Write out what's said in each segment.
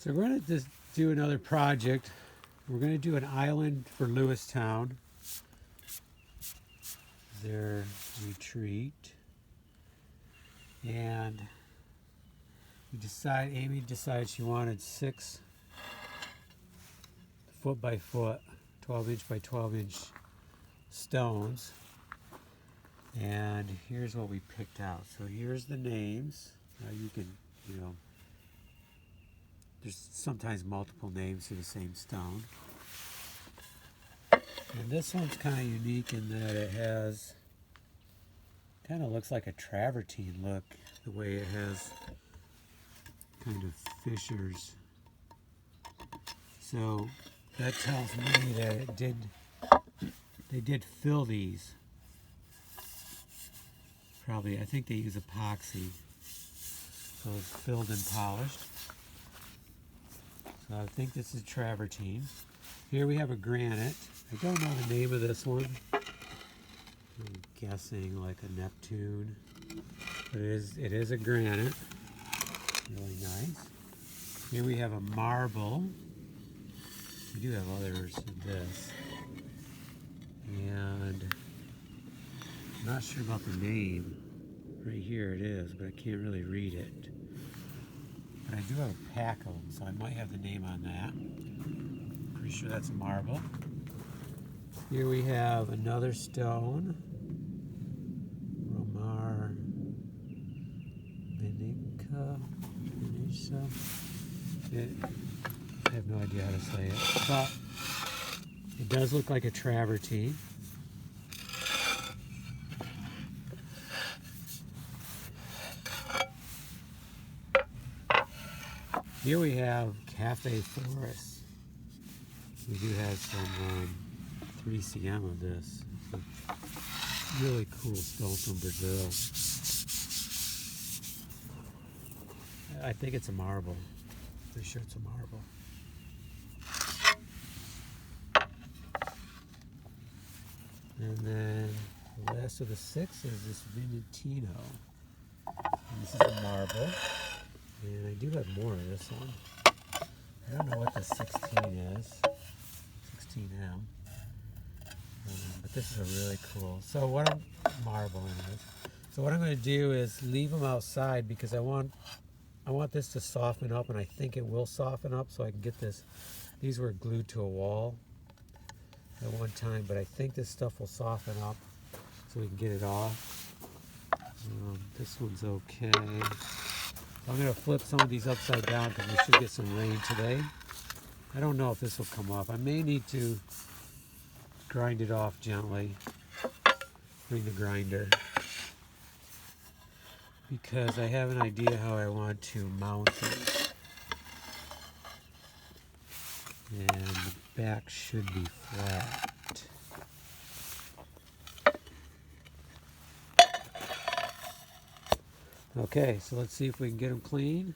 So we're going to just do another project. We're going to do an island for Lewistown. Their retreat. And Amy decided she wanted 6 foot by foot, 12 inch by 12 inch stones. And here's what we picked out. So here's the names. You can, there's sometimes multiple names to the same stone. And this one's kind of unique in that it has, kind of looks like a travertine look, the way it has kind of fissures. So that tells me that they did fill these. Probably, I think they use epoxy. So it's filled and polished. So I think this is travertine. Here we have a granite. I don't know the name of this one. I'm guessing like a Neptune. But it is a granite. Really nice. Here we have a marble. We do have others of this. And I'm not sure about the name. Right here it is, but I can't really read it. But I do have a pack of them, so I might have the name on that. Pretty sure that's a marble. Here we have another stone. Romar Vinica. I have no idea how to say it, but it does look like a travertine. Here we have Cafe Forest. We do have some 3cm of this. It's a really cool stone from Brazil. I think it's a marble. Pretty sure it's a marble. And then the last of the 6 is this Vinitino. And this is a marble. And I do have more of this one. I don't know what the 16 is. 16M. But this is a really cool. So what I'm marble anyways. So what I'm going to do is leave them outside because I want this to soften up, and I think it will soften up so I can get this. These were glued to a wall at one time, but I think this stuff will soften up so we can get it off. This one's okay. I'm going to flip some of these upside down because we should get some rain today. I don't know if this will come off. I may need to grind it off gently. Bring the grinder. Because I have an idea how I want to mount it. And the back should be flat. Okay, so let's see if we can get them clean.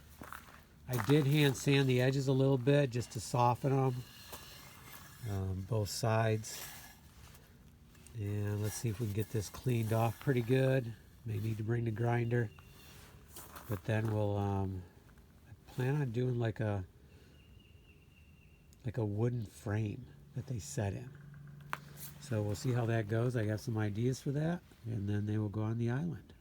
I did hand sand the edges a little bit just to soften them, both sides. And let's see if we can get this cleaned off pretty good. May need to bring the grinder, but then we'll I plan on doing like a wooden frame that they set in. So we'll see how that goes. I got some ideas for that, and then they will go on the island.